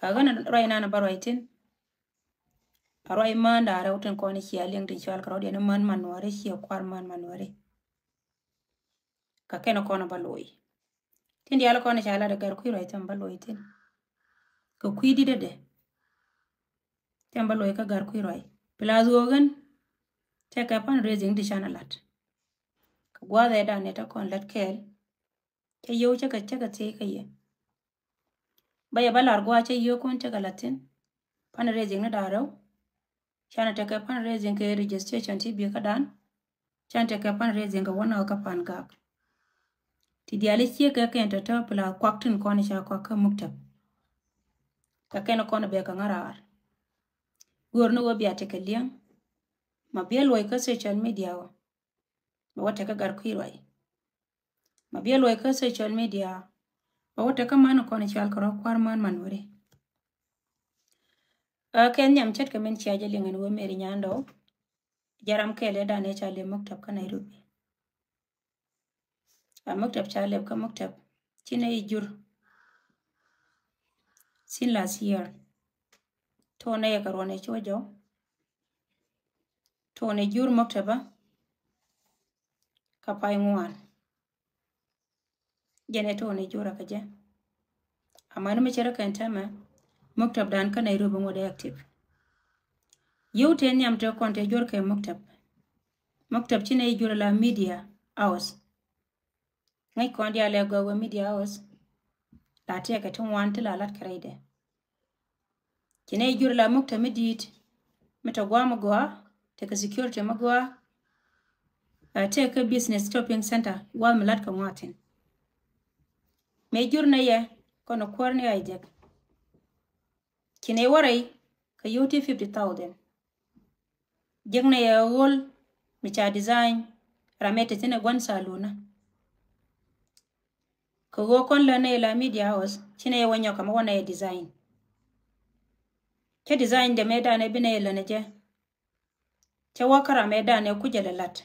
Kagan roi na baroitin. Aroi man da rautin koni chia liang din chal karodi na man manuare chia kwar man manuare. Ka keno kona baloi. Tindi ala kona chala da gar kui roi tan baloi tin. Ka kui di de. Tan baloi ka gar kui roi. Pilazu ogan take up and raising di chana lat. Ka gwa da da neta kon lat kel. Ke yo chaka te ka ye. Baya balar gwa che yo kon chaka latin. Pan raising na daro. Chana take up and raising ke registration ti bi ka dan. Chana take up and raising ka wana ka pan gak. Ti diali chia ka enta ta pila kwaktin kona cha kwa ka muktab. Ka kena kona be ka ngarar. Gurno wa biya take liang. Ma biya loy ka social media wa. Ma wata ka gar kuirwai. Ma biya loy ka social media. Ma wata ka mano kona chal karo kwar man manwari. Ken nyam chat ka men chiaja lingan wa meri nyando. Jaram kele da ne chale muktab ka Nairobi. Muktab chale ka muktab. Chine ijur. Sin last year. Tone ya karwane chojo. Tone jur muktaba. Kapai nguan. Jene tone jura kaje. Amanu mechara kentama. Muktab dan ka Nairobi ngode active. Yu ten yam to konte jur ke muktab. Muktab chine ijura la media hours. Ngai kondi ale go media hours. La teka tungwan tila lat kreide. Chine ijura la muktab medit. Metagwa magwa. Teka security magwa. Take a business shopping center wal milat ka ngatin. Mejur na ye kono kwarni ajek. Kine warai ka yuti 50,000. Jek na ye wol micha design ramete tine gwan saluna. Ka wokon la na la media house chine ye wanyo kama wana ye design. Ke design de meda ne bine ye lana je. Che wakara meda ne kujele lat.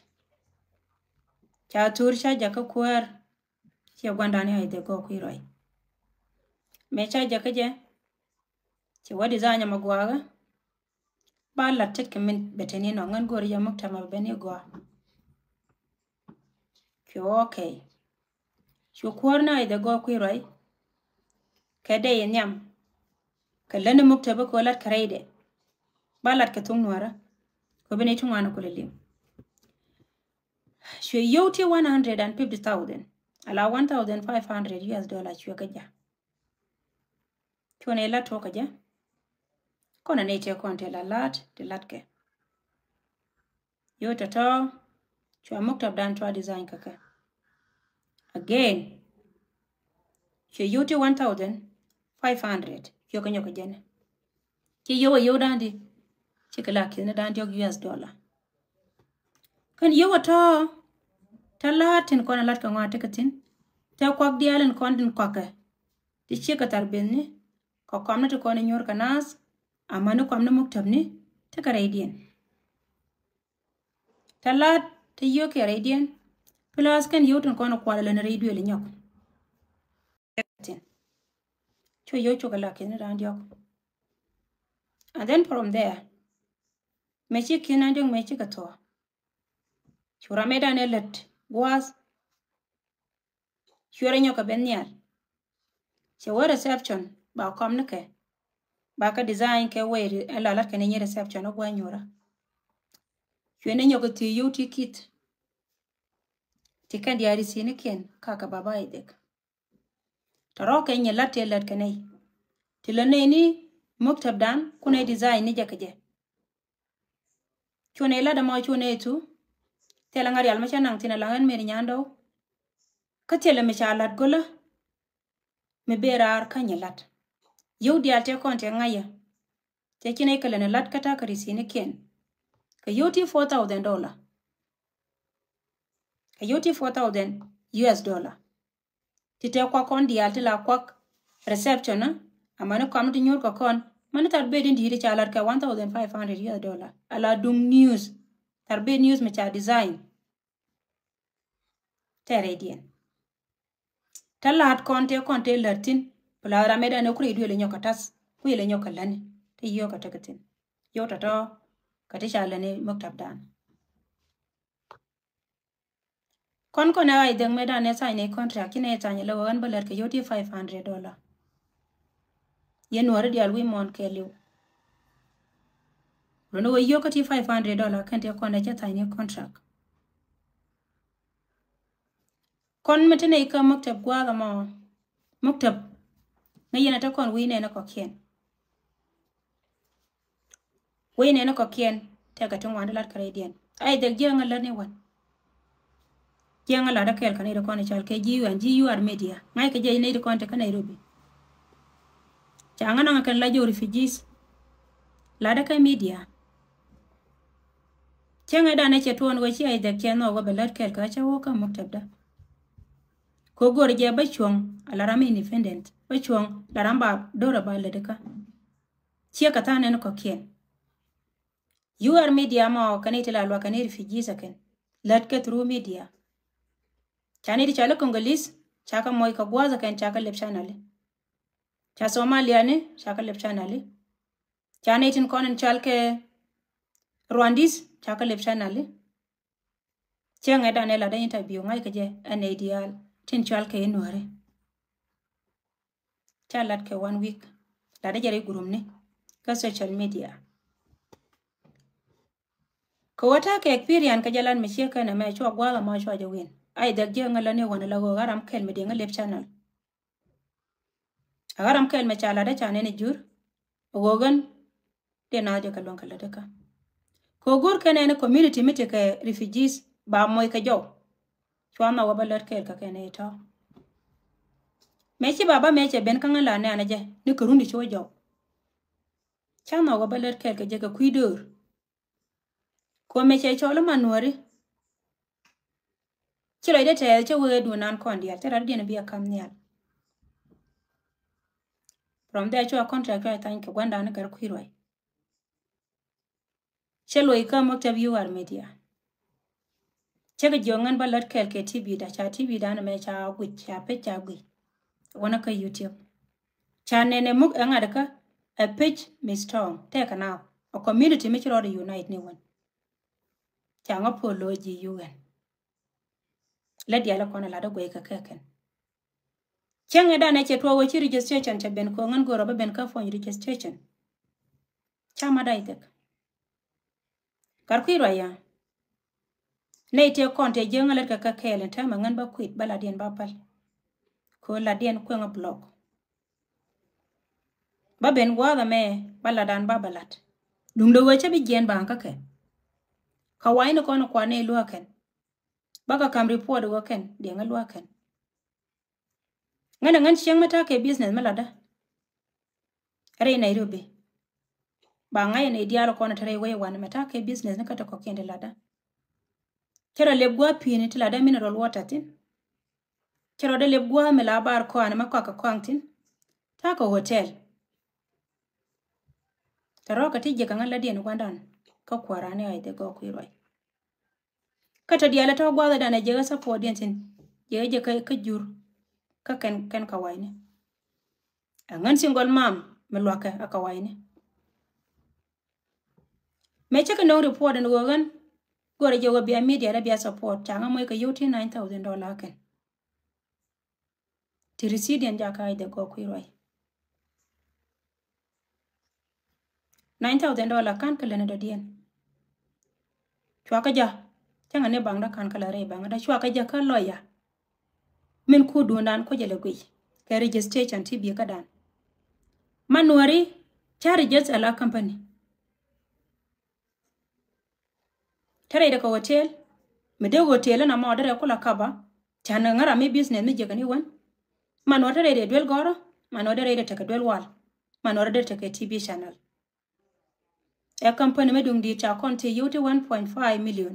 Cha tursha jaka kwar chia gwandani haide go kuiroi. Mecha jaka je. Che wadi zanya magwaga. Ba la tet kemin beteni no ngan gori ya muktama beni go. Kyo okay. Chu kwar na haide go kuiroi. Kede ye nyam. Kalene muktaba ko lat karaide. Ba lat ketung nuara. Ko beni tungwana kulilim. Shwe yoti 150,000. Ala 1,500 US dollars shwe kaja. Chwane la toka ja. Kona neche konte la lat de latke. Yo tata. Chwa muktab dan chwa design kaka. Again. Shwe yoti 1,500. Yo kanyo kajene. Ki yo dandi. Chikala kine dandi yok US dollar. Kan yo wata. Talatin kona lat ka ngwa tekatin. Ta kwak dialen kondin kwaka. Ti chika tarbini. Ka kwamna to kona nyor kanas. Amanu kwamna muktab ni. Teka radian. Talat te yo ke radian. Plus kan yo tun kona kwala lana radio le nyok. Tekatin. Cho yo chokala kina randi yok. And then from there. Mechi kina ndiyong mechi katoa. Chura meda ne let. Was. Chura nyoka benyar. Che wa reception. Ba kwamna ke. Ba ka design ke we lalat ke nenye reception o gwa nyora. Chwene nyoka ti yu ti kit. Ti kan diari sini ken kaka baba idek. Taro ke nye lat ke nei. Ti lene ni muktab dan kune design ni jakaje. Chwene lada ma chwene tu. Tela ngari almacha nang tina langan meri nyando. Katela mecha alat gola. Mebera ar kanya lat. Yu dial te konte ngaya. Te kine kalene lat kata karisini ken. Ka yuti $4,000. Ka yuti 4,000 US dollar. Tite kwa kon dial te la kwa reception na. Amane kwa mtu nyor kwa kon. Mane tarbedi ndihiri cha alat ka 1,500 US dollar. Ala dung news. Tarbedi news mecha design. Te radian. Talat konte latin. Pula rameda ne kuri duele nyokatas. ku ile nyoka lani te yo ka takatin yo to ka te shalane maktab dan kon ko na ai deng me dan ne sign a contract ne tanya lo wan baler ke yoti $500 ye nuare dial wi mon ke liu no we yo ka ti $500 kan te kon na cha sign a contract kon metene ka maktab gwa ga mo maktab na yena ta kon wi ne na ko kien wi ne na ko kien te ka tun wan lat kredien ai de jenga la ne wan jenga la da kel kan ida kon chal ke GUR media ngai ke je ne ida kon te ka Nairobi changa na kan la jo refugees la da ka media jenga da ne che ton we chi ai de ken no go belat kel ka cha wo ka maktab da ko gor je ba chuong ala ram independent ba chuong la ramba dora ba le de ka chia ka ta ne ko kien UR media ma kanite la lwa kanite refugees aken lat ke through media chani di chala Congolese chaka moy ka gwaza kan chaka lep chanale cha Somalia ne chaka lep chanale chani tin konen chalke Rwandese chaka lep chanale chenga dane la da interview ngai ke je an ideal tin chalke enware chalat ke 1 week la da jare gurum ne ka social media ko wata ke experience ka jalan me sheka na me chwa gwala ma chwa jawin ai da je ngala ne wana lago garam kel me de ngalep channel agaram kel me chala da chane ne jur ogogan de na je kalon kala de ka ko gor kene ne community mite ke refugees ba moy ka jaw chwa na wabalat kel ka kene ita me chi baba me che ben kan la ne anaje ni kurundi chwa jaw chama wabalat kel ka je ka kuidor ko me che cholo manuari chilo ide te che we du nan kon dia tera dien bia kam nyal from there cho contract ka tan ke gwanda na gar kuiroi chelo I ka maktab UR media chega jongan balat kel ke TV da cha TV da na me cha gwi cha pe cha gwi wana ka YouTube channel ne muk anga ka a page mistong te ka now a community me chiro unite ne one changa poloji UN la dia la kona la da gwe ka keken chenga da ne che to wo chi registration cha ben ko ngan goro ba ben ka phone registration chama da itek kar kuiro ya ne te konte jenga la ka kelen ta mangan ba kwit bala dien ba pal ko la dien ko nga block ba ben gwa da me bala dan ba balat dum do weche bi gen ba ka ke ka waino kono kwa ne lu ken baka kam report go ken de nga lu ken ngana ngan chiang mata ke business malada are Nairobi ba ngai ne dialo kono tare we wan mata ke business ne kata ko kende lada kero lebgwa pini ti lada mineral water tin kero de lebgwa me la bar ko an makwa ka kwangtin ta ko hotel taro ka tije kan la dien gwandan ka kwarane ai de go kuiroi kata diala to gwa da na je support dien tin je ka jur ka ken ka waine angan single mom me lwaka aka waine me cheka no report and gogan gore je go bia media da bia support changa moy ka yoti $9,000 ken ti resident ja ka ide go kuiroi $9,000 kan kala na do dien chwa ka ja changa ne bang da kan kala re bang da chwa ka ja ka loya min ku dunan ko jele gui ka registration ti bi ka dan manuari chari just ala company tare da ka hotel me de hotel na ma dare kula kaba chana ngara me business me je kan wan manuari tare de dwel goro manuari tare de ta dwel wal manuari de ta TV channel a company me dung di cha konti yoti 1.5 million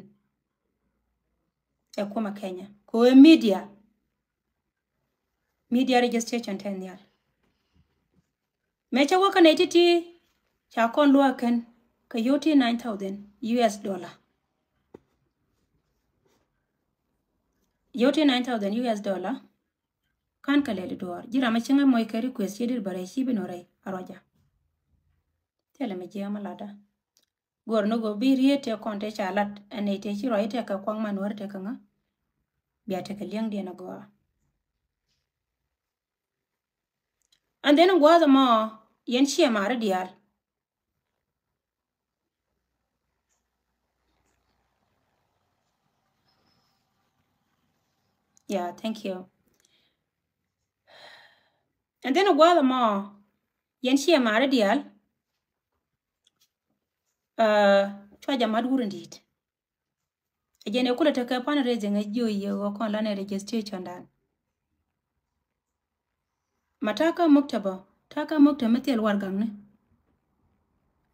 e kuma Kenya ko media registration 10 year me cha waka na titi cha kon lo kan ka yoti $9,000 yoti $9,000 kan ka le do jira ma chinga moy ka request yedir bare shi binorai aroja tele me jema lada gor no go bi riete konte chalat ane te chi roite ka kwang manwar te kanga bia te ka liang dia na go and then go the mo yen chi mare dial yeah thank you and then go the mo yen chi mare dial chwa jamad wurundit ejene kula te ka pan raising a jo ye go kon la ne registration dan mataka muktaba taka mukta metel wargang ne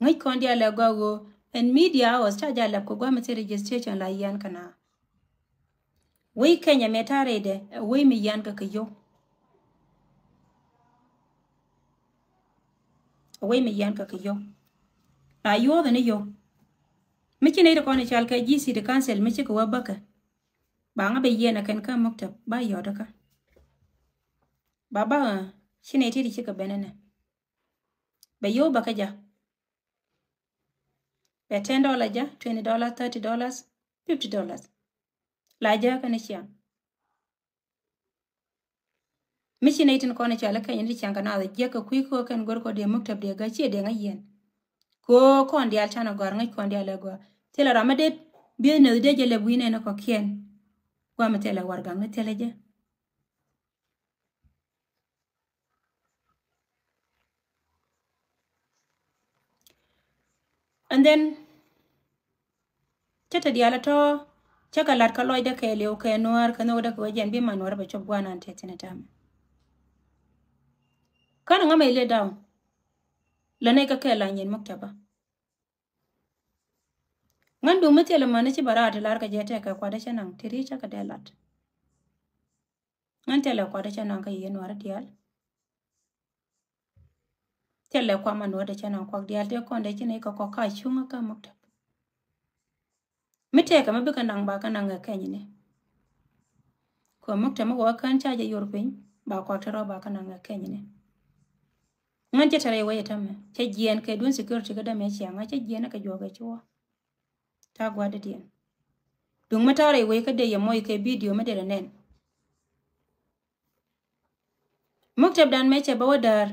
ngai kon dia le go and media was charge la ko gwa metel registration la yan kana wei Kenya metare de wei mi yan ka yo wei mi yan ka yo na yo da ne yo miki ne da kon chal ka GC de cancel miki ko wabaka ba nga be yena kan ka mukta ba yo da ka baba shine ti di kika benene be yo baka ja be $10 ja $20 $30 $50 la ja kana chiang mishi ne tin kone chala kan yindi chiang kana da ka kui ko kan gor ko de muktab de ga che de ngayen ko kon dia chana gor ngai kon dia le go tela ramade bi ne de jele buine na ko kien kwa metela warga ne tele je and then chata dia la to chaka lat ka loy de ke le ke noar ka no da ko jen bi manwar ba chob gwana ante tin tam kan nga mai le daw la ne ka ke la nyin muktaba ngan du metela mane ci barat lar ka jete ka kwada chanang tiri chaka de lat ngan tele kwada chanang ka yen war dial tele kwa manwar de chanang kwa dial de konde chine ka ko ka chunga ka muktaba mite ka mabe kanang ba kanang ka nyine ko muktaba wa kan chaje yorpin ba ko tero ba kanang ka nyine ngan tare waye tamme ce jien ke dun security ga da me chianga ce jien ka joga chuo ta gwada dien dung matare waye ka de ya moy ke video me de nen muktab dan me ce ba wadar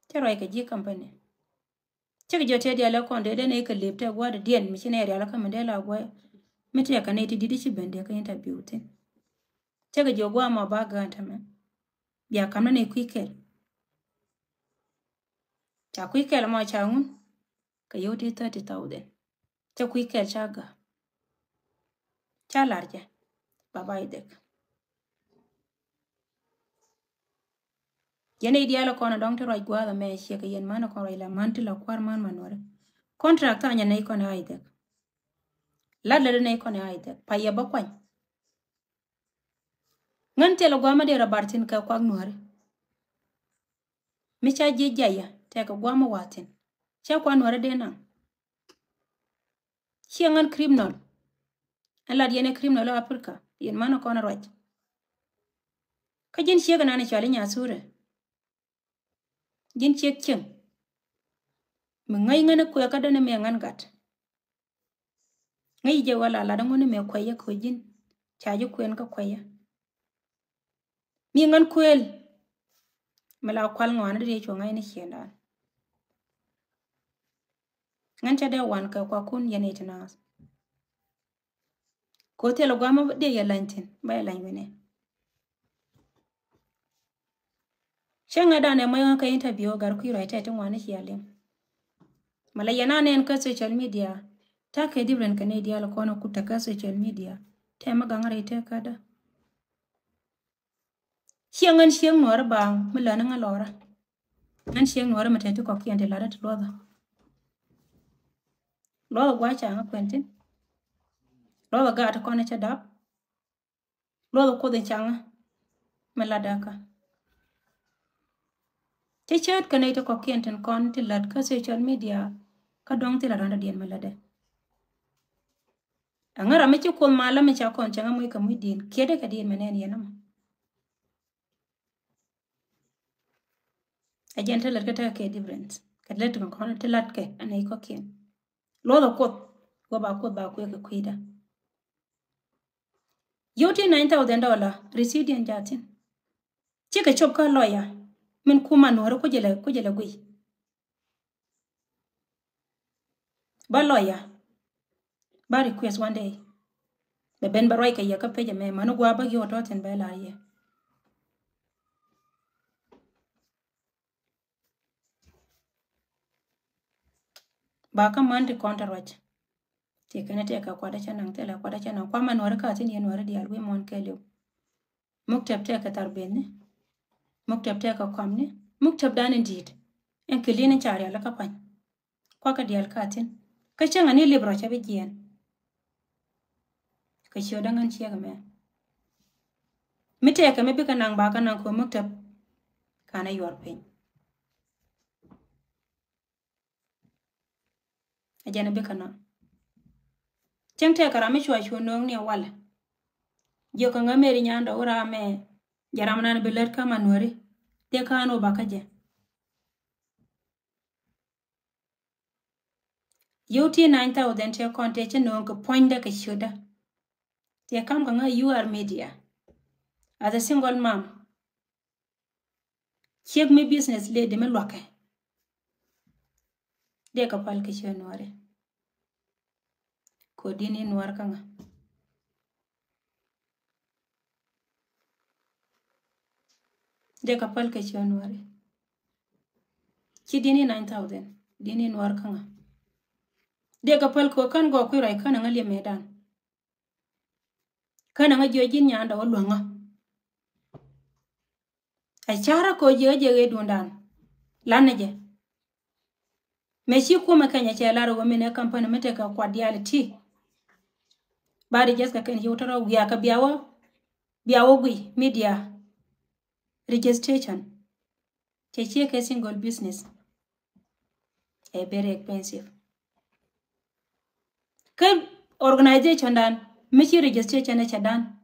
tero ka ji company ce jo te dia la konde de ne ka lepte gwada dien mi chine ya la ka mandela gwa mite ka ne ti didi ci bende ka interview tin ce jo gwa ma ba ga tamme ya kamna ne kwikel cha kwikel ma cha ngun ka yoti 30,000 cha kwikel cha ga cha larje baba idek yene diala kono dong to roi gwa me she ka yen mana ko la manti la kwar man manore contract anya ne ko ne idek la ne ko ne idek pa ye ba kwan ngan telo gwa ma de rabartin ka kwa nuare mi cha je jaya te ka gwa ma watin cha kwa nuare de na she ngan criminal ala yene criminal Africa yen mana ko na roi ka jin she ga na ne chali nya sure jin chek cheng mi ngai ngana ko ka dane me ngan gat ngai je wala la dango ne me kwaya ko jin chaji kwen ka kwaya mi ngan kwel mala kwal ngwana de cho ngai ne hienda ngan cha de wan ka kwa kun yene tana ko te lo gama de ya lantin ba ya lan wene shenga da ne mai ka interview gar ku rai ta tin wani hiyalin mala yana ne ka social media ta ke different Canadian ko na kuta ka social media ta magangare ta kada shengan sheng nor ba mala nan alora nan sheng nor mata ta ko kiyande la ta lo gwa cha nga kwentin lo ga ta ko na cha dab lo ko de changa mala daka te chat kana ito ko kiyenten kon ti lat ka social media ka dong ti la randa dien malade angara me ci ko mala me cha kon changa muy ka muy din kede ka din menen yenama Again tell it ke difference. Kat let ko kono telat ke anai ko ken. Lo do kot go ba ku ke kuida. Yoti $9,000 receipt yan jatin. Chike chop ka lawyer. Min kuma no ko jele gui. Ba lawyer. Ba request one day. Be ben baroy ke yaka peje me manu gwa ba yo toten be la ye. Ba ka man di counterwatch. Tekene teka kwada chanang tela kwada chanang kwa manwara ka tin yen wara di alwe mon kelyo. Muktab teka tarbenne. Muktab teka kwamne. Muktab dan indeed. En kelini chari ala kapany. Kwa ka dial ka tin. Ka changa ni libro chabe jien. Ka shodangan chiaga me. Miteka me bika nang baka nang ko muktab kana yor pen. Ajana bika nang. Cheng teka rame chua nong ni wala. Joka nga meri nyanda ura me jaramana na beler ka manwari. De ka ano baka je. Yoti 9,000 te konte che nong ko poinda ka shoda. Te kam ka nga UR media. As a single mom. Check me business lady me loke. De ka pal ka shoda nwari. Ko dini nwar ka nga. De ka pal ka shoda nwari. Chi dini 9,000. Dini nwar ka nga. De ka pal ko kan go kuirai kan nga liye medan. Kan nga jojin nyanda o luanga. Ay chara ko je dundan. Lanaje. Meshi kuma kanya chelaro wamene kampani meteka kwa diality. Bari jeska kan yutara wiya ka biawo gui media registration. Cheche ke single business. Very expensive. Kan organization dan meshi registration e chadan.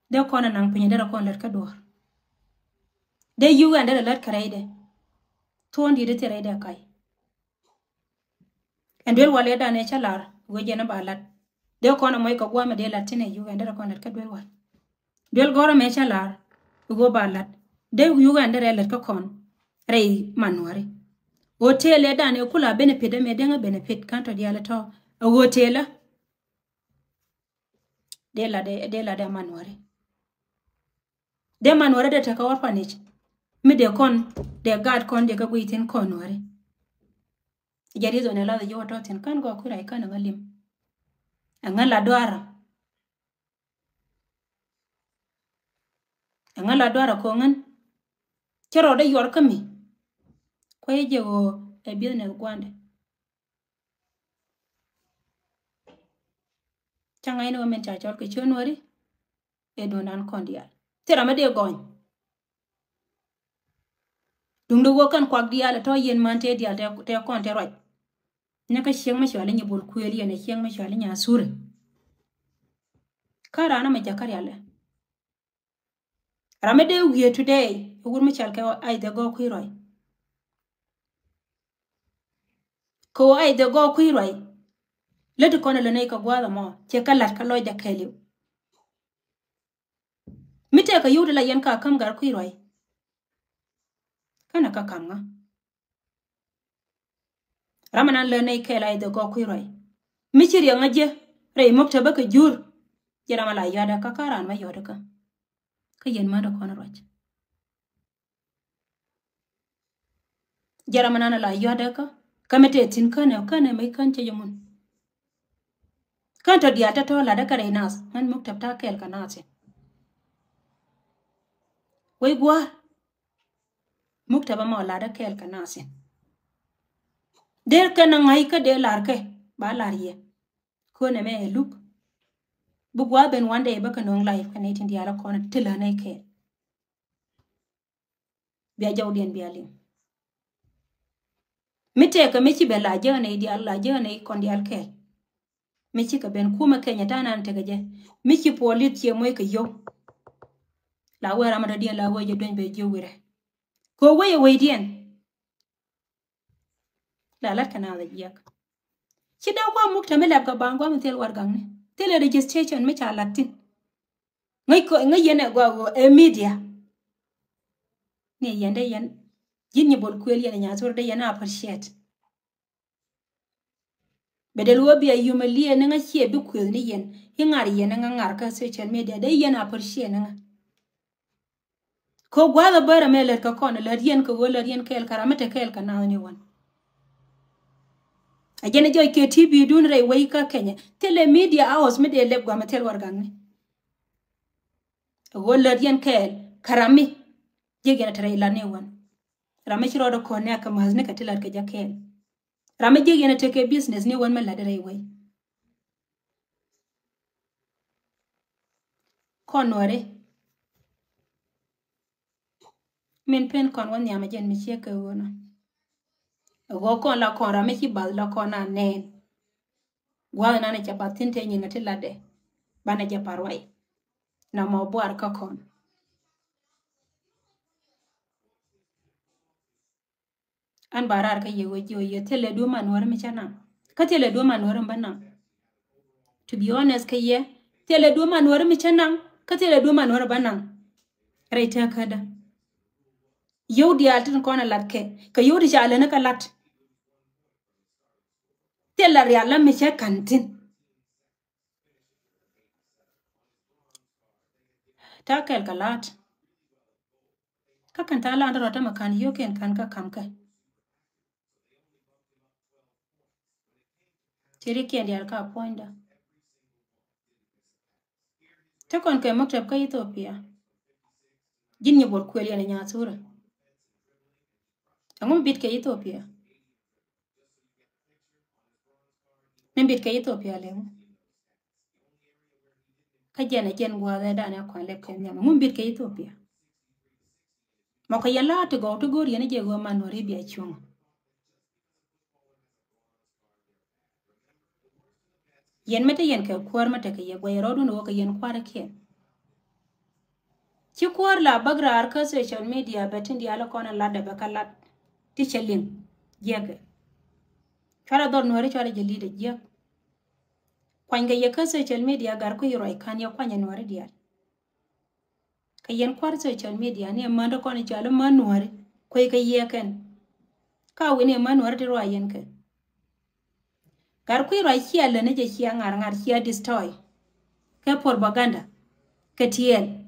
De kona nang pinyedera kon let ka door. De yu andera let karaide. Tondi de tiraide kai. And well wale da ne chalar wejena balat. De kona moy ko gwa me de latine yu andera kon let ka dwel wal. Dwel goro me chalar go balat. De yu andera let ka kon rei manwari. Hotel da ne kula benefit me denga benefit kanto diala to a hotel de la manwari. De manwari de taka orphanage. Mi de kon de guard kon de ka guitin konwari. Jarizo ne la de yo toten kan go kura kan ngalim. Angala dwara ko ngan. Chero de yor kami. Ko yeje go e business gwande. Changa ino men cha chol ke chonwari e donan kondial. Tera me de goñ. Dungdo wo kan kwak dial to yen man te dial te kon te roj. Nyaka chieng ma chwale ni bol kueli ne chieng ma chwale nya sure. Kara na me jakar yale. Ramede wiye today, ugur mi chalke ay de go kuiroi. Ko ay de go kuiroi. Letu kone le nei ka gwada mo, che kalat ka loja keliu. Mite ka yude la yen ka kam gar kuiroi. Kana ka kam nga. Ramanan le nei ke la ay de go kuiroi. Michiri ya ngaje, rei mokta baka jur. Jerama la yada ka karan ma yoda ka. Ka yen mada kona roj. Jaramanana la yoda ka. Kamete tin kane mai kanche jamun. Kanto diata to la da kare nas. Man muktab ta kel ka nasi. Wai gwa. Muktaba ma la da kel ka nasi. Der ka na ngai ka de lar ke. Ba lar ye. Ko ne me look. Bugwa ben one day baka nong life ka netin diala kona tila na ke. Bia jaw dien bia lim. Mite ka mechi be la jana idi alla jana kon dial ke. Mechi ka ben kuma Kenya tana ante je. Mechi polit ye moy ka yo. La wera ma dien la woje don be je wire. Ko weye we dien La lat kana da yak. Ci da kwa muk tamela ka bangwa mutel wargang ne. Tele registration me cha latin. Ngai ko ngai yene gwa e media. Ne yende yen yin bol kwel yen nya sur de yana appreciate. Bedel wo bi ayumalie ne nga chie bi kwel ni yen. Hingar yen nga ngar ka social media de yen appreciate nga. Ko gwa da bara me ler ka kono ler yen ko ler yen kel karamete kel kana ni won. Ajene joy ke TV dun re wai ka Kenya. Tele media hours me de leb gwa metel wargang ne. Go ler yen kel karami jege na tare la ne won. Rame chiro do ko ne ka mazne ka tilar ke jakel. Rame jege na take business ne won me la dere wai. Konore men pen kon won nyama jen mi cheke wona. Go kon la kon rame chi bal la kon na nen. Gwa na ne chapatin te nyina tilade. Bana ja parwai. Na mo boar ka kon. An barar ka yewe jo ye tele do manwar mi chana. Ka tele do manwar mbana. To be honest ka ye tele do manwar mi chana. Ka tele do manwar bana. Reita kada. Yow di altin kona latke. Ka yow di jale na ka lat. Tele riala mi che kantin. Ta kel ka lat. Ka kan ta la andro ta makan yo ken kan ka kam ka. Tiri kiendi alka poinda. Ta kon ke moktab ka Ethiopia. Jin bol kweli na nyatura. Angum bit ke Ethiopia. Men bit ke Ethiopia lewo. Ka jena jen gwa da na kwa lep ke nyama. Ngum bit ke Ethiopia. Moko yala to go yene je go manori bi achung. Yen mete yen ke kwar mate ke ye gwa rodu no ke yen kwar ke. Ci kwar la bagra arka social media betin di ala kona lada bakalat ti cheling yege. Chara dor nori chara jeli de yeg. Kwanga ye ka social media gar ko yoro kan ya kwanya nori dial. Ka yen kwar social media ne mando kona jalo manori ko ke yeken. Ka wini manori de ro yen ke. Gar ko yoro chia le ne je chia ngar chia destroy. Ke propaganda ke tiel.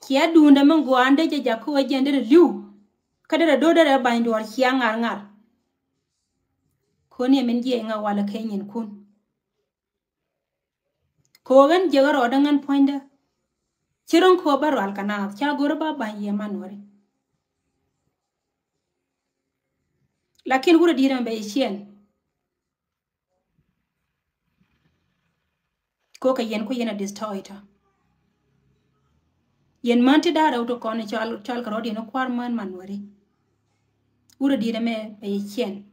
Kia dunda mango ande je jako wajende liu. Kadere dodere baindor chia ngar. Koni men je nga wala kenyin kun. Kogan jegaro odangan poinda. Chiron ko baro alkana cha goroba banye manore. Lakin gura diran be chien. Ko ka yen ko yena destroyta. Yen manti dara auto kone chal karodi no kwar man manore. Gura diran me be chien.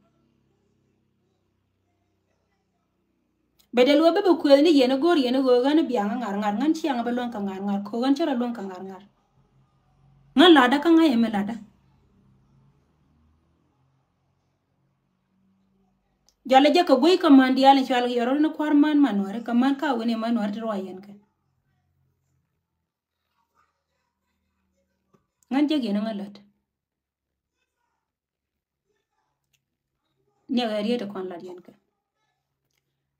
Bedel wobe be kwel ni yena gor yena go gana bianga ngar ngan chianga balon ka ngar ko gan chara lon ka ngar. Ngan lada ka nga yeme lada. Jale jaka goi ka mandi ala chal yoro no kwar man manore ka man ka wene manore ro yen ka. Ngan jege na ngalat. Nya gari to kon ladien ka.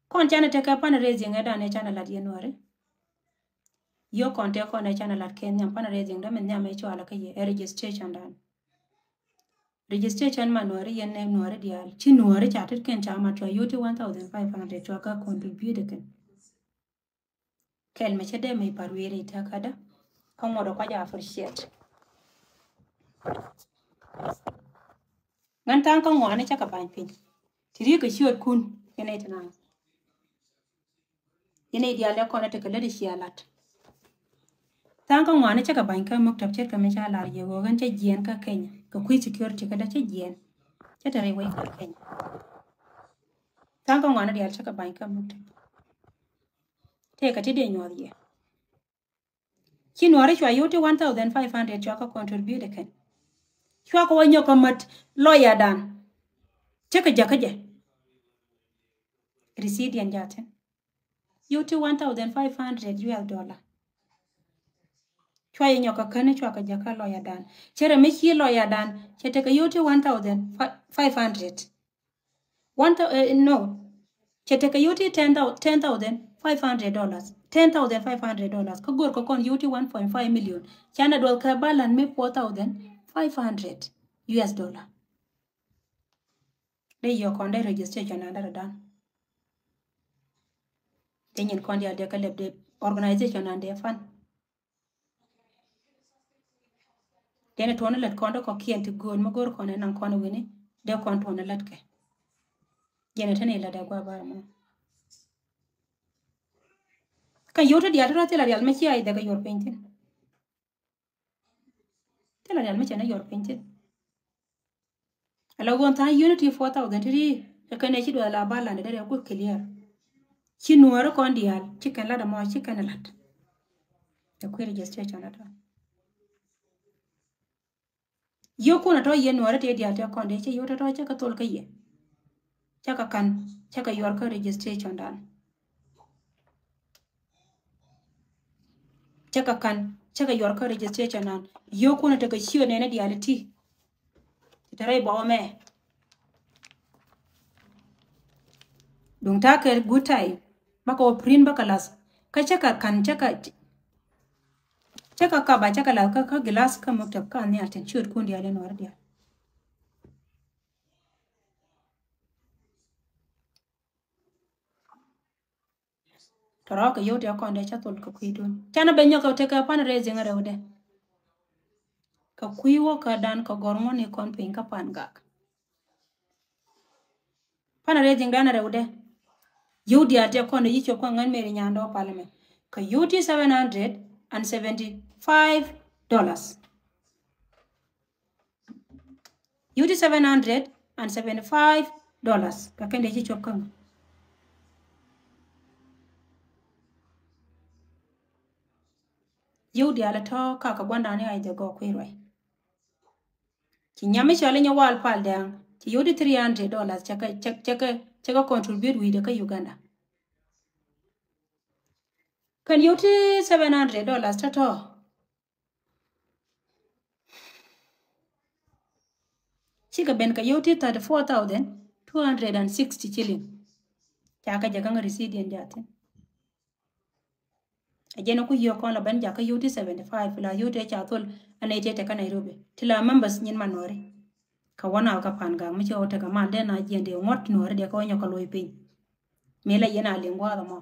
Kon chana te ka pan raising eda ne chana ladien ware. Yo kon te kon ne chana lad ken nyam pan raising da men nyam e chwala ka ye registration dan. Registration manore yen ne nore dial. Chi nore chatit ken chama to yote 1500 to ka contribute ken. Kel me chede me parwere ta kada. Kan wodo ka ja appreciate. Ngan tan kan wane chaka ban pin. Tiri ka shiot kun yene tana. Yene dial ya kon te ka ledi shialat. Tan kan wane chaka ban ka moktab chet ka me cha lar ye go gan che jien ka Kenya. Ka kui security ka da che jien. Che tare wai ka Kenya. Tan kan wane dial chaka ban ka moktab. Te ka tide nyod ye. Chi nore chwa yote 1500 chaka contribute ken. chwa ko wanyo kamat lawyer dan cheka jakaje receipt yan jaten yuti 1,500 US dollar chwa yenyo ka kane chwa ka jaka lawyer dan chere mechi lawyer dan chete ka yuti 1,500 no chete ka yuti $10,500 $10,500 ka gor ko kon yuti 1.5 million chana dol ka balan me 4,500 US dollar de yo konde registration under dan tenyen konde ade ka lebde organization ande fan dene tone let konde ko kienti gon magor kone nan kone wini de kon tone let ke jene tane la de gwa bar mo kan yoto di adara tela real mechi ay daga yor painting tela real mechi na yor painting ala gon ta unity 4,000 e kan echi do la bala ne dere ko clear chi nuoro kon dial chicken la da mo chicken lat e ko registration ata yo ko na to ye nuoro te dial te kon de chi yoto to cha ka tol ka ye cha ka kan cha ka yor ka registration dan chaka kan chaka yor ka registration nan yo kuna taka shiyo ne na diality tare ba me dong ta ka gutai baka print baka las ka chaka kan chaka ka ba chaka la ka glass ka maktab ka ne aten chut kun diale no ardia tara ka yo ta kon de chatol ka kuidun chana benyo ka te ka pan raising rewde ka kuiwo ka dan ka gormo ni kon pin ka pan gak pan raising dan rewde yo dia te kon yi cho ko ngan meri nyando parliament ka yuti $775 yuti $775 ka kende ji cho kan yo dia la to ka ka gwanda ne ai de go kwiroi ki nyame chale nya wal pal dang ki yuti $300 chaka contribute wi de ka Uganda kan yuti $700 tato chika ben ka yuti 34,260 shilling chaka jaga nga receipt yan jatin ajena ku yo kon la ben jaka yuti 75 la yuti cha tol ane tete ka Nairobi tila members nyin manore ka wana ka pan ga mi cho te ka man de na jende ngot nore de ko nyo ka loy pin mela yena lingwa da mo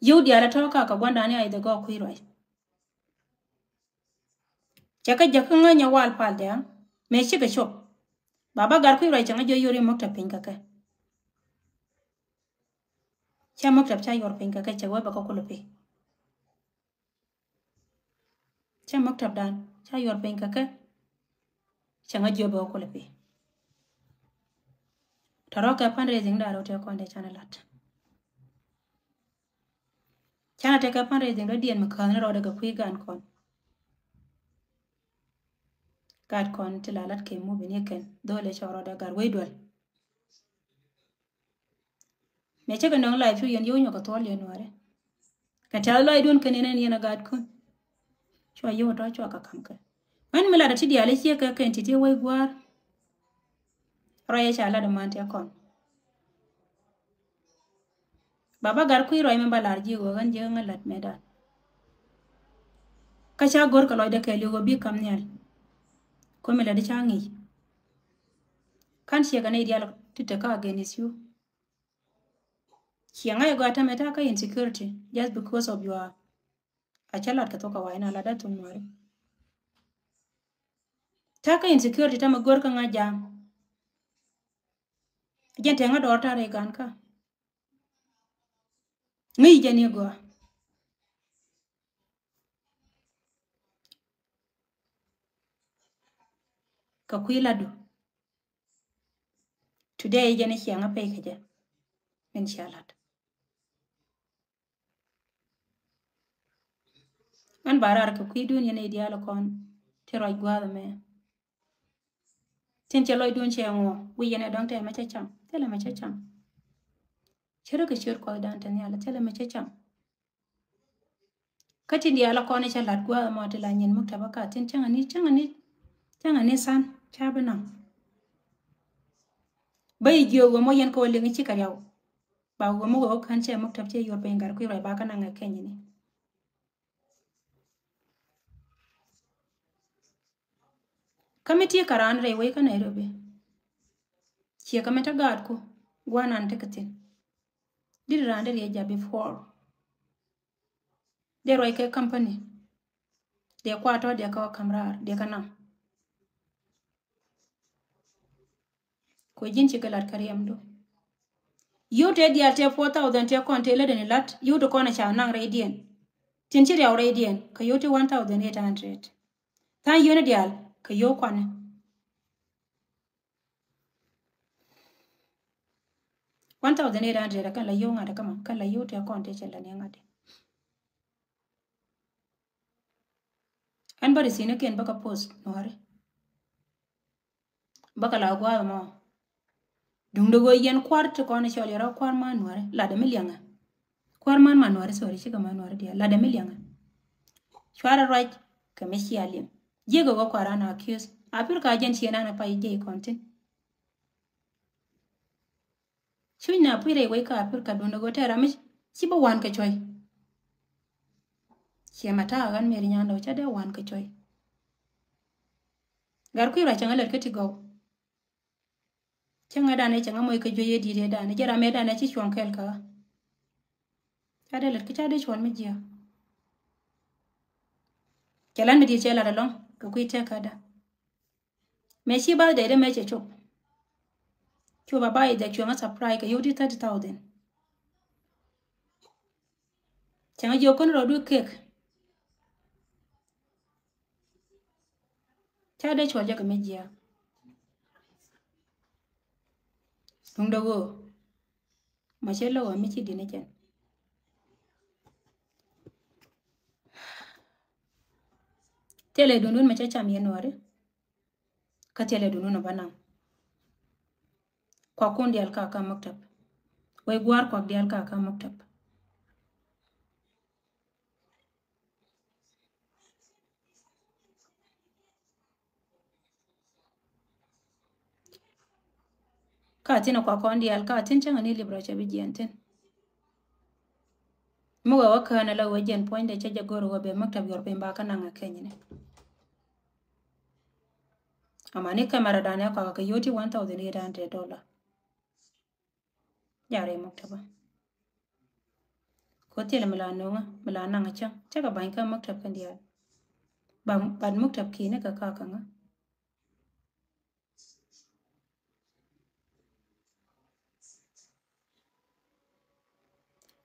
yudi ala to ka gwanda ne ai de go kwiroi chaka jaka nga nya wal pal de me chika shop baba gar kwiroi changa jo yori mokta pin ka ka cha mokta cha yor pin ka ka cha wa ba ko lo pe cha mokta dan cha yor pin ka ka changa jo ba ko lo pe taro ka pan raising da ro te ko de chana lat chana te ka pan raising do dien ma kan ro daga kwi gan kon gad kon tilalat ke mu bine ken dole choro da gar weidwal me che kan nong life yen yo nyo ka tol yen ware ka ta lo idun ken nen yen gad kon chwa yo to chwa ka kam ka man mila da ti ale che ka ken ti te wai gwar ro ye cha la da man te kon baba gar kwi ro me balar ji go gan je ngalat me da ka cha gor ka lo de ke li go bi kam nyal ko mila da changi kan che ga ne dial ti te ka against you Kianga you got a insecurity just because of your achalat katoka waina la datu nwari. Taka insecurity tama gorka nga jam. Jente nga dorta regan ka. Ngi jani go. Kakwila do. Today jani kianga pay kaja. Inshallah. an barar ka kuidun yene diala kon te roi gwa me tin che loy dun che ngo wi yene dong te ma che cham tele ma che cham chero ke chur ko dan tan yala tele ma che cham katin diala kon che lat gwa ma te la nyen mukta ba ka tin changa ni san chabana bai gyo go mo yen ko le ngi chi ka yaw ba go mo go kan che mukta che yor pe ngar ku roi ba kana nga kenyi ni kamiti karan re wai ka Nairobi chia kameta gad ko gwanan tekatin dir rande re ja before de roi ke company de kwato de ka kamrar de kana ko jin chi galat kariyam do yote dia te 4000 te konte le den lat yoto kona cha nang radian tin chi ya radian ka yote 1800 tan yone dial ka yo kwana 1800 kan la yo ngada kama kan la yote konte chela ne ngade an bari sine ken baka post nore baka la gwa mo dung dogo yen kwart ko na chole ra kwar man nore la de milianga kwar man nore sori chiga man nore dia la de milianga chwara right ka meshi alim jego go kwara na accuse apir ka jen chiena na pa ije kontin chuina pire we ka apir ka dung dogo tera mich chiba wan ka choy chema ta gan meri nyando cha de wan ka choy gar ku ra changa ler keti go changa dane changa moy ka joye di de dane jara me dane chi chon kel ka ade ler ki cha de chon me jia kelan di chela da long ka ku te ka da me shi ba de me che chop chu ba bai de chu ma surprise ka yodi 30000 changa jo kon ro du cake cha de chwa ja ka me jia ndogo ma chelo wa mi chi dine chen tele dundun ma cha cham yenore ka tele dundun banam kwa kundi alka ka maktab wai gwar kwa di alka ka maktab ka tina kwa kundi alka tin changa ni libra cha bijianten muga waka na la wajen point de cha jagoro wa be maktab yor pe mbaka na nga kenyine amani kamera dane kwa ka yoti $1800 jare maktaba ko tele mala nonga mala nanga chang chaga bain ka maktab kan dia ban maktab ki ne ka nga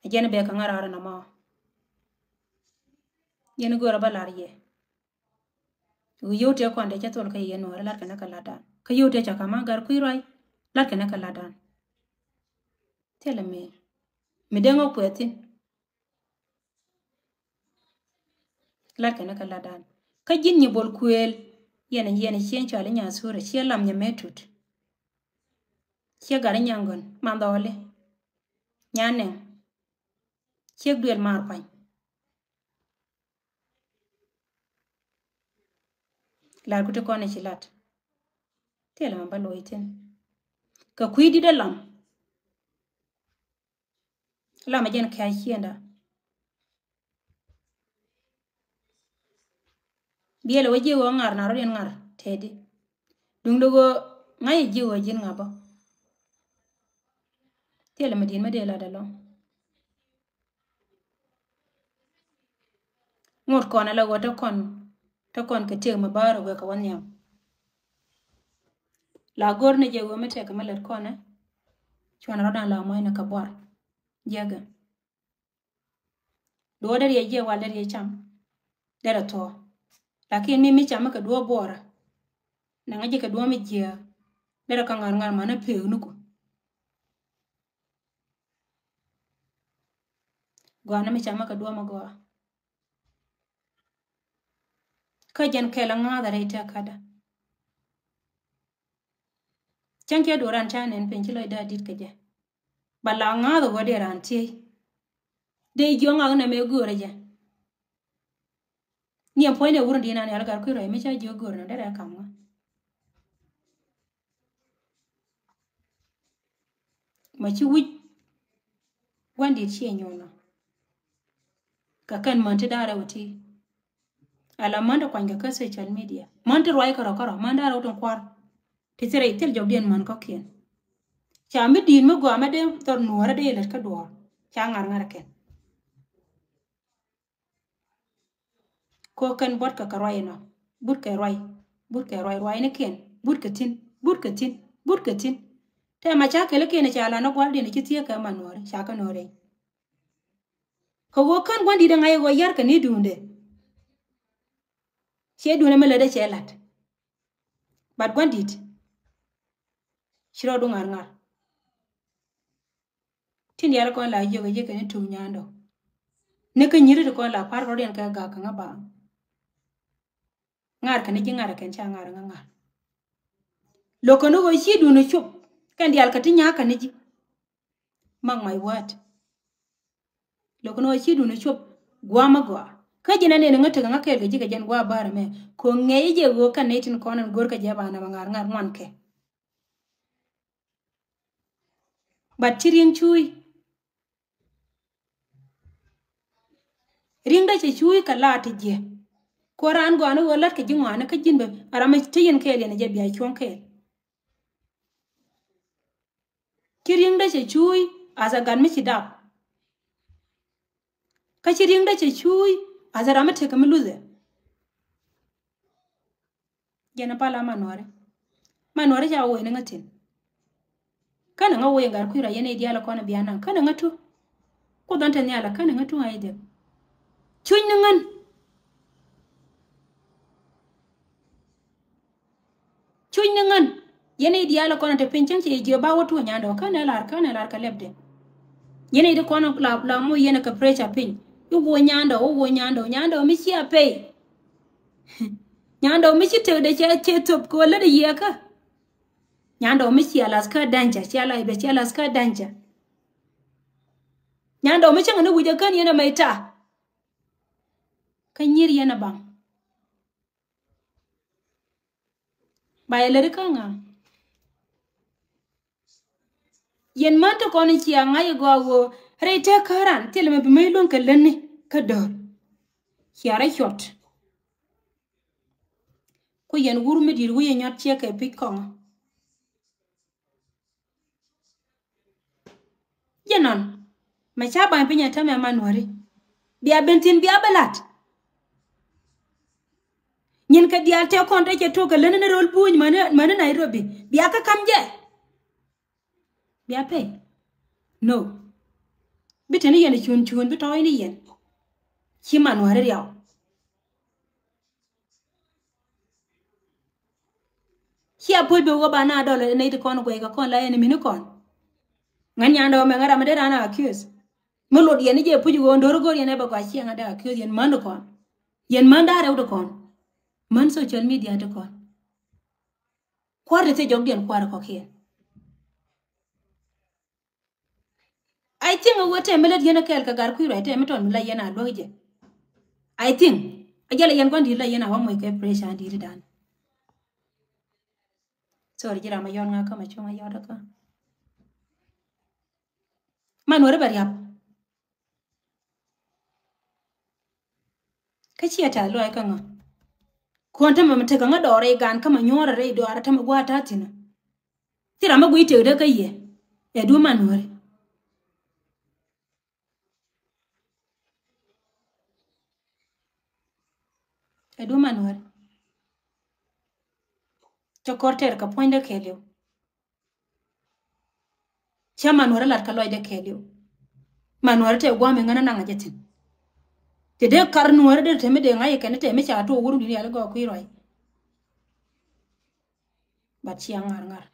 ajene be ka ngara na ma yene gora balariye yote ko ande cha tol ka yeno la kana kala dan ka yote cha kama gar kuirai la kana kala dan tele me dengo kwetin la kana kala dan ka jin ni bol kuel yene chien chale nya sura chielam nya metut chia gar nyangon mandole nyane chiek duel mar pan la kute ko ne chilat tele ma balo iten ka kuidi de lam la ma jen ka chienda biele waje wo ngar na ro ngar tedi dung dogo ngai ji wo jin ngabo tele ma din ma de la da lo ngot ko na la go to kon ke te ma baro go ka wanyam la gor ne je wo mete ka malet ko na chwana ro dan la mo ina ka bor jega do der ye je wa der ye cham der to lakini mi chama ka do bora na ngaje ka do mi je der ka ngar mana pe nuko gwana mi chama ka do ma go ka jen kela ngada reita kada chanke doran chanen penchilo da dit kaje bala ngada gode ranti de jonga na me gore je ni am poine wurin dina ne algar ku ro me cha jo gore na dara kamwa ma ci wuj wandi ci nyono ka kan manti dara wuti ala manda kwanga ka social media manti roi karo manda dara wutun kwar ti sere itel jogdien man ko kien cha mi din me go ma de tor nuora de le ka do cha ngar ken ko kan bot ka roi no but ka roi ne ken but ka tin te ma cha kele ken cha la no gwal de ne kitie ka manore cha ka nore ko wo kan gwandi de ngai go yar ka ni dunde che dune me le de chelat bat gwandit shiro du ngar tin yar ko la joge je ken tu nyando ne ka nyiri ko la par ro den ka ga ka ngaba ngar ka ni ngar ken cha ngar lo kono go shi du no chup kan dial ka tinya ka ni mang my word lo kono shi du no chup gwa ma gwa ka jina ne ngata ga ngake ga jiga jen gwa bara me ko ngeye je go kan ne tin konan gor ka je ba na ngar ngwan ke batirin chui ringda che chui ka lati je ko ran go anu wolat ke jingwa na ka jinbe arama tiyin ke le ne je biya chon ke kiringda che chui asa gan mi chidap ka chiringda che chui asa rama te ka miluze jena pala manore ja wo ne ngatin kana nga wo ngar kuira yene diala kona biana kana ngatu ko donta nyala kana ngatu haide chuny ngan yene diala kona te pinchen che je ba wotu nyando kana lar ka lebde yene de kona la mo yene ka pressure pin yo wo nyando mi chi ape nyando mi chi te de che top ko le de yeka nyando mi chi ala ska danja chi ala ibe chi ala ska danja nyando mi changa no wuje kan yene maita kan nyir yene bang bayele kanga yen manta kono ci ngai go go reite karan telme be may lon ka lenni ka dor ciara shot ko yen wuru me dir wuye nyot ci ka pikon yenon ma cha ban pinya tame manori biya bentin biya balat nyin ka dial te konta ke to ka lenni rol buñ man Nairobi biya ka kamje biya pe no biteni yen chun bitoy ni yen ci manori yaw Kia pul be go bana dole ne de kon go ga kon la ene mini kon ngan nyando me ngara me de na accuse mo lod yen je puju go ndoro go yen ba kwa chi ngada accuse yen mando kon yen manda rew de kon man social media de kon kwar te jog den kwar ko kien I think wote melet yen kel ka gar ku right me ton la yen a loje I think ajala yen kon di la yen a wa mo ke pressure ndi dan sorry jira ma yon nga ka ma chuma yoda ka man wore bari yap ka ci ta lo ay ka nga ko ta ma ta nga dore gan ka ma nyora re do ara ta ma gwa ta tina tira ma gwi te de ka ye e du man wore to korter ka poinde kelio chama nore lat ka loide kelio manore te gwa me ngana na ngajetin te de kar nuore de te me de ngai ken te me cha to wuru ni ala go ku roi ba chi ngar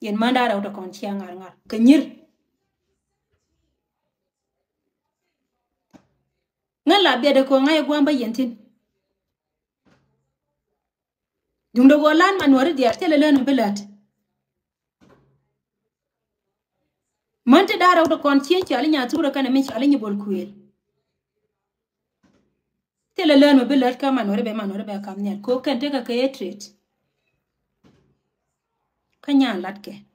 yen manda ra to kon chi ngar ka nyir ngala be de ko ngai gwa ba yentin Dung do golan manwari dia tele len belat. Monte dara do kon chien chali nya tura kana min chali ni bol kuel. Tele len belat ka manwari be kam nyal ko kan te ka ke treat. Kanya latke.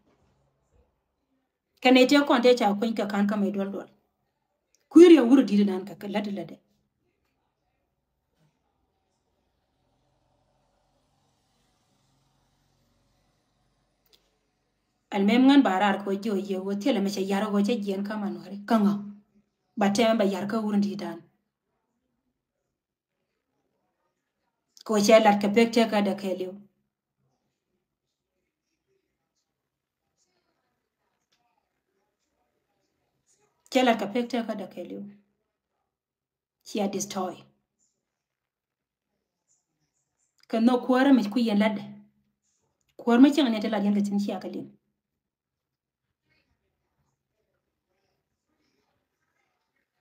Kane te kon te cha ko ka kan ka mai dol. Kuiri wuro di nan ka lade. Almem ngan barar ko jo ye wo tele me che yaro go che gen ka manwari kanga. Batem ba yar ka wuro di dan. Ko che lat ka pek te ka da kelio. Che lat ka pek te ka da kelio. Chia destroy. Ka no kwara me ku yen lade. Kwar me chang ne te lad yen ka tin chia ka lin.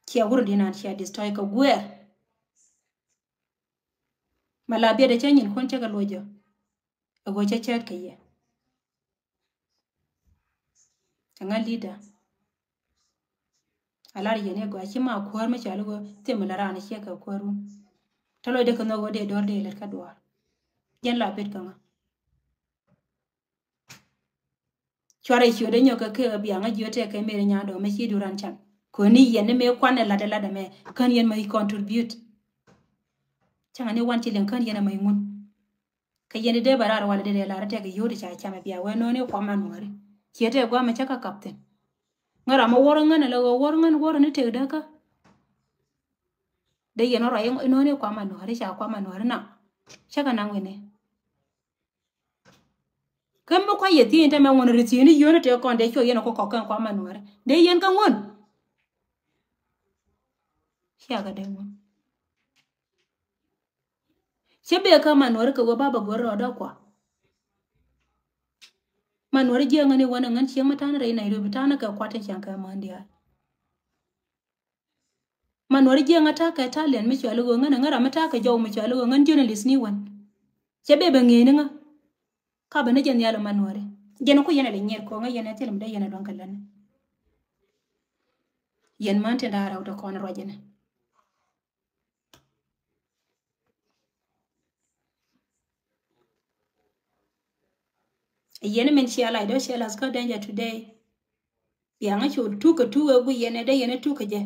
Chia wuro di nan chia destroy ka gwer. Malabia de chanyin kon che ka lojo. Ago che chat ka ye. Tanga leader. Alari yene go achima kwar me chalo go te mulara na chia ka kwaru. Talo de kono go de dor de ler ka dwar. Yen la pet kanga. Chware chode nyoka ke bianga jote ke mere nya do me chi duran chan. Ko ni yen me kwane lade me kan yen mai contribute. Changa ne wan chilen kan yen mai ngun. Ka yen de barar wala de la rate ke yodi cha chama bia we no ne kwa manwari. Kiete gwa me chaka captain. Ngara mo worangan la worangan wor ne te daka. De yen ora yen no ne kwa manwari cha kwa manwari na. Chaka nangwene. Kembo kwa yeti ente me won ritini yone te kon de cho yen ko kokan kwa manwari. De yen kan won. Siaga de won. Chebe ka manwari ka go baba go roda kwa. Manwari je ngani wana ngan chiang matana re Nairobi tana ka kwata chanka mandia. Manwari je ngata ka Italian me chalo go ngana ngara mata ka jaw me chalo go ngan journalist ni wan. Chebe be ngene nga. Ka bana jen yalo manwari. Jeno ko yena le nyer ko nga yena telem da yena don kalan. Yen mante da raw do kon rojene. Yena men shiala do shiala ska danger today. Bianga chu tuka tuwe gu yena da yena tuka je.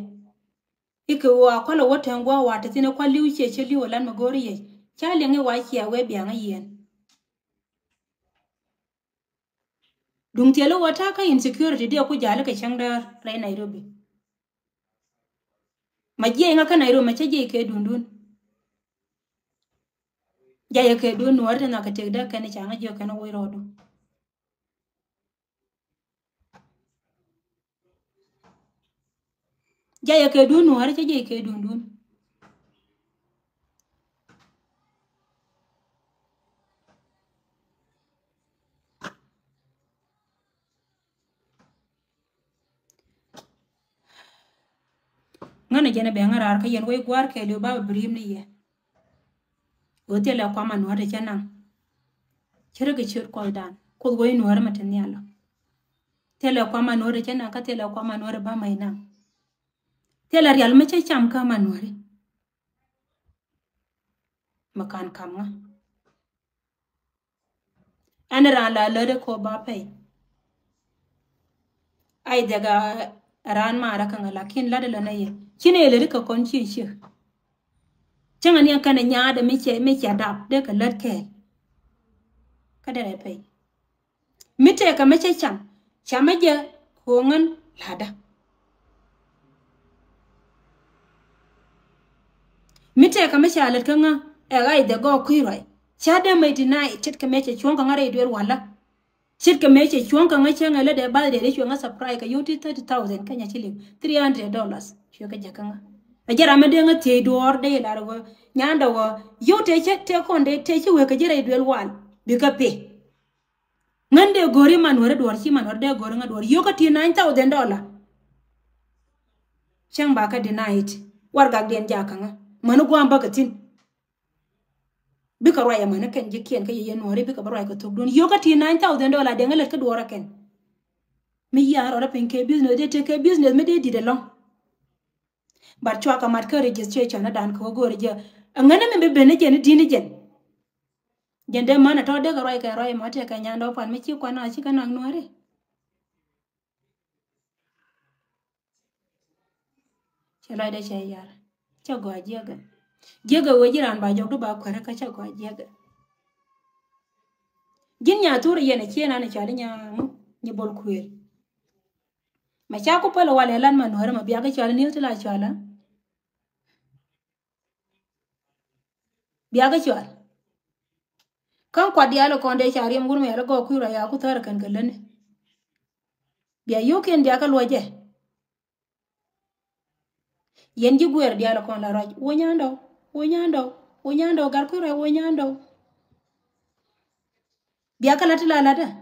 Ike wa kwala wote ngwa wata tine kwa liuche che liwa lan magori ye. Chali nge wa kia we bianga yen. Dung tielo wataka insecurity dia ku jale ke changda rai Nairobi. Majie nga ka Nairobi machaje ke dundun. Jaya ke dun nuwarte na ka tegda kane changa jo kana wirodo. Jaya ke dun nuwarte chaje ke dundun. Ngana jene be ngara ka yen we gwar ke lo ba brim ni ye. Ote la kwa manwarte chana. Chere ke chur ko dan. Ko we nuwar matani ala. Tele kwa manwarte chana ka tele kwa manwarte ba maina. Tele real meche cham ka manwarte. Makan kamga. Anara la lode ko ba pay. Ay daga ran mara kan lakin lade la naye. Chine le ka kon chi chi. Changa ni kan nya da meche dap de ka lad ke. Ka de pay. Mite ka meche cham. Chamaje ko ngan lada. Mite ka meche alat ka nga ay de go kuirai. Chada mai dinai chit ka meche chuan ka ngare dwer wala. Chit ka meche chuan ka ngache ngale de ba de chuan surprise ka yuti 30,000 Kenya shilling $300 chio ka jakanga. Ajara me de ngate dor de la ro nyanda wo yote che te konde te chi we ka jere dwer wal bi ka pe. Ngande gori manwore dor chi manwore de gori ngador yo ka ti $9,000. Chang ba ka deny it war ga den jakanga manu gwamba ka tin. bika roi mana ken jikien ka ye nori bika roi ko tok dun yoga ti $9,000 de ngalet ka duora ken mi ya ro pen ke business de te ke business me de di de long bar chwa ka mat ka registration na dan ko gore je ngana me be ne je ni dini jen jende mana to de ka roi ma te ka nyando pan me chi kwa na chi kana nori chelai de che yar cha go jega wo jiran ba jog do ba kwere ka cha go jega jin nya tur yene chena na chali nya ni bol kuel ma cha ko pala wala lan man hore ma biya ga chali ni tula chala biya ga chal kan kwa dialo konde chari mgur me go kuira ya ku tar kan galane biya yoken dia ka loje yen ji gwer dialo kon la raj wo nyando gar kuira wo nyando biya ka latila lada